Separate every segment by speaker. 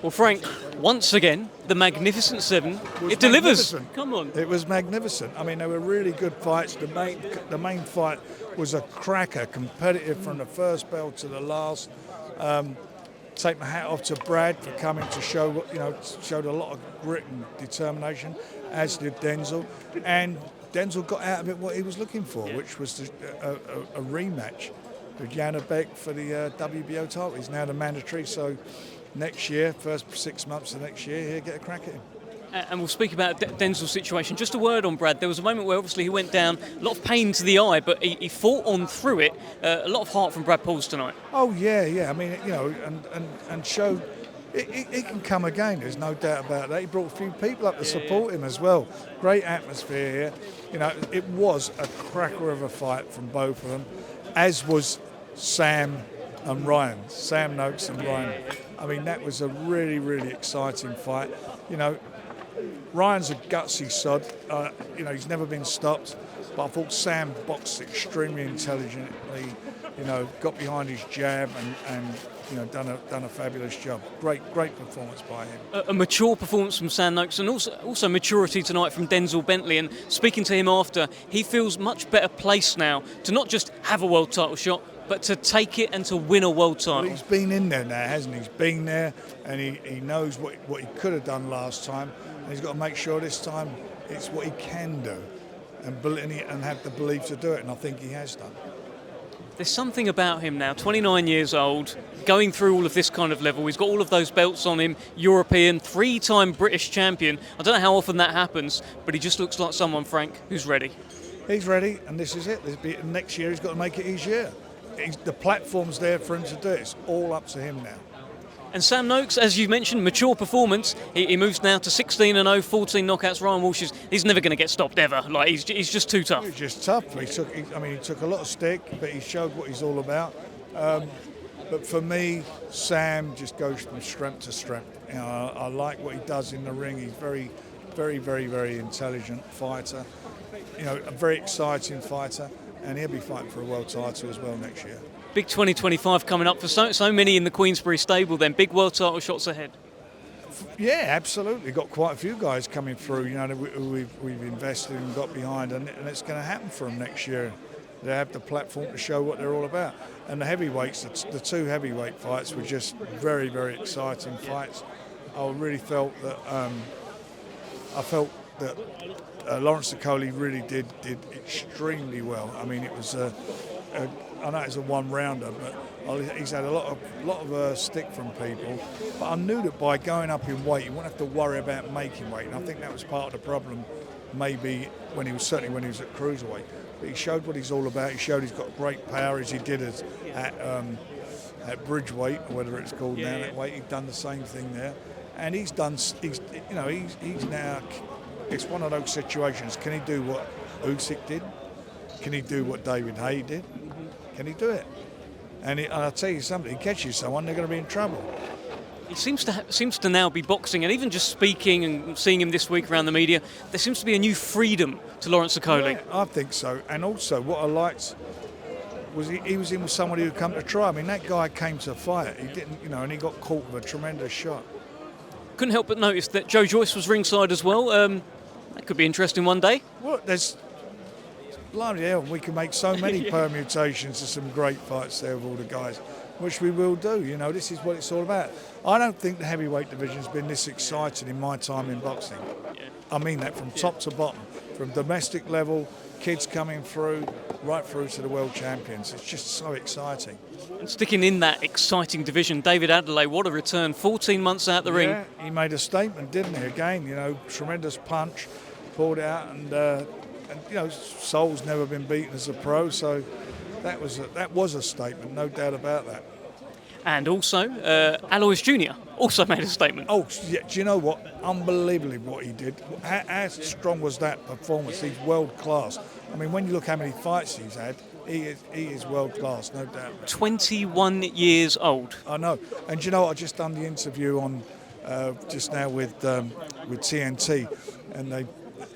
Speaker 1: Well, Frank, once again, the Magnificent Seven, it delivers. Come on.
Speaker 2: It was magnificent. I mean, they were really good fights. The main fight was a cracker, competitive from the first bell to the last. Take my hat off to Brad for coming to show, showed a lot of grit and determination, as did Denzel. And Denzel got out of it what he was looking for, which was a rematch with Janibek for the WBO title. He's now the mandatory, so next year, first 6 months of next year, he'll get a crack at him.
Speaker 1: And we'll speak about Denzel's situation. Just a word on Brad. There was a moment where obviously he went down, a lot of pain to the eye, but he fought on through it. A lot of heart from Brad Pauls tonight.
Speaker 2: Oh yeah. I mean, and showed he can come again. There's no doubt about that. He brought a few people up to support him as well. Great atmosphere here. It was a cracker of a fight from both of them, as was Sam and Ryan. Sam Noakes and Ryan. I mean, that was a really, really exciting fight. Ryan's a gutsy sod. He's never been stopped. But I thought Sam boxed extremely intelligently. Got behind his jab and done a fabulous job. Great performance by him.
Speaker 1: A mature performance from Sam Noakes, and also maturity tonight from Denzel Bentley. And speaking to him after, he feels much better placed now to not just have a world title shot, but to take it and to win a world title.
Speaker 2: Well, he's been in there now, hasn't he? He's been there, and he knows what he could have done last time. And he's got to make sure this time it's what he can do, and have the belief to do it. And I think he has done.
Speaker 1: There's something about him now, 29 years old, going through all of this kind of level. He's got all of those belts on him, European, 3-time British champion. I don't know how often that happens, but he just looks like someone, Frank, who's ready.
Speaker 2: He's ready, and this is it. Next year he's got to make it his year. The platform's there for him to do it. It's all up to him now.
Speaker 1: And Sam Noakes, as you mentioned, mature performance. He moves now to 16-0, 14 knockouts. Ryan Walsh he's never going to get stopped ever. He's just too tough.
Speaker 2: He's just tough. He took a lot of stick, but he showed what he's all about. But for me, Sam just goes from strength to strength. I like what he does in the ring. He's very, very, very, very intelligent fighter. A very exciting fighter, and he'll be fighting for a world title as well next year.
Speaker 1: Big 2025 coming up for so many in the Queensberry stable then. Big world title shots ahead.
Speaker 2: Yeah, absolutely. Got quite a few guys coming through, we've invested and got behind, and it's going to happen for them next year. They have the platform to show what they're all about. And the heavyweights, the two heavyweight fights were just very, very exciting fights. I really felt that Lawrence Okoli really did extremely well. I mean, it was I know it's a one-rounder, but he's had a lot of stick from people. But I knew that by going up in weight, he wouldn't have to worry about making weight. And I think that was part of the problem, maybe when he was at cruiserweight. But he showed what he's all about. He showed he's got great power, as he did at bridge weight, or whatever it's called now. That weight, he's done the same thing there, and he's now. It's one of those situations. Can he do what Usyk did? Can he do what David Haye did? Can he do it? And I'll tell you something, he catches someone, they're going to be in trouble.
Speaker 1: He seems to now be boxing, and even just speaking and seeing him this week around the media, there seems to be a new freedom to Lawrence Okoli.
Speaker 2: Yeah, I think so. And also, what I liked was he was in with somebody who come to try. I mean, that guy came to fight. He didn't, and he got caught with a tremendous shot.
Speaker 1: Couldn't help but notice that Joe Joyce was ringside as well. That could be interesting one day.
Speaker 2: Well, there's bloody hell, we can make so many permutations of some great fights there with all the guys, which we will do. This is what it's all about. I don't think the heavyweight division's been this exciting in my time in boxing. I mean that from top to bottom, from domestic level, kids coming through, right through to the world champions. It's just so exciting.
Speaker 1: And sticking in that exciting division, David Adelaide, what a return, 14 months out the ring.
Speaker 2: He made a statement, didn't he? Again, tremendous punch, pulled it out, and Soul's never been beaten as a pro, so that was a statement, no doubt about that.
Speaker 1: And also, Alois Jr. also made a statement.
Speaker 2: Oh, yeah, do you know what? Unbelievably what he did. How strong was that performance? He's world class. I mean, when you look how many fights he's had, he is world class, no doubt.
Speaker 1: 21 years old.
Speaker 2: I know. And do you know what? I just done the interview on just now with TNT, and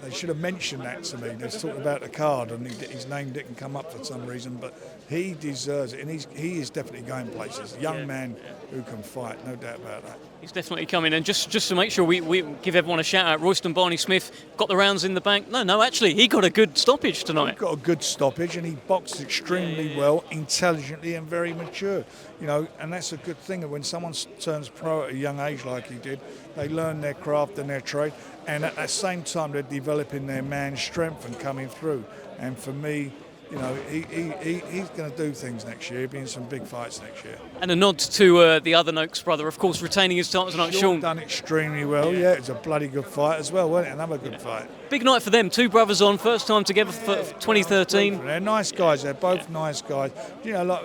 Speaker 2: They should have mentioned that to me. They talked about the card and his name didn't come up for some reason, but he deserves it, and he is definitely going places. Young man who can fight, no doubt about that.
Speaker 1: He's definitely coming. And just to make sure we give everyone a shout out, Royston Barney-Smith got the rounds in the bank. No, actually, he got a good stoppage tonight.
Speaker 2: He got a good stoppage, and he boxed extremely well, intelligently, and very mature. You know, and that's a good thing. When someone turns pro at a young age like he did, they learn their craft and their trade, and at the same time they're developing their man's strength and coming through. And for me, you know, he's going to do things next year. He'll be in some big fights next year.
Speaker 1: And a nod to the other Noakes brother, of course, retaining his title tonight, Sean.
Speaker 2: Done extremely well. Yeah, it's a bloody good fight as well, wasn't it? Another good fight.
Speaker 1: Big night for them. Two brothers on, first time together for 2013.
Speaker 2: They're nice guys. They're both nice guys. You know, like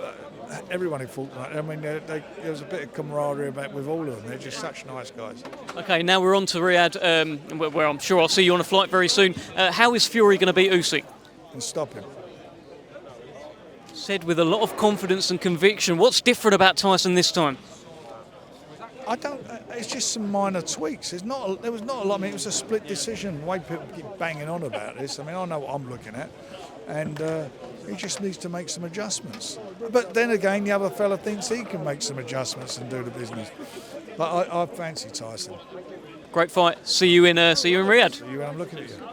Speaker 2: everyone who fought tonight. I mean, there was a bit of camaraderie with all of them. They're just such nice guys.
Speaker 1: Okay, now we're on to Riyadh, where I'm sure I'll see you on a flight very soon. How is Fury going to beat Usyk?
Speaker 2: And stop him.
Speaker 1: Said with a lot of confidence and conviction. What's different about Tyson this time?
Speaker 2: I don't. It's just some minor tweaks. There was not a lot. I mean, it was a split decision. The way people keep banging on about this. I mean, I know what I'm looking at, and he just needs to make some adjustments. But then again, the other fella thinks he can make some adjustments and do the business. But I fancy Tyson.
Speaker 1: Great fight. See you in Riyadh.
Speaker 2: See you when I'm looking at you.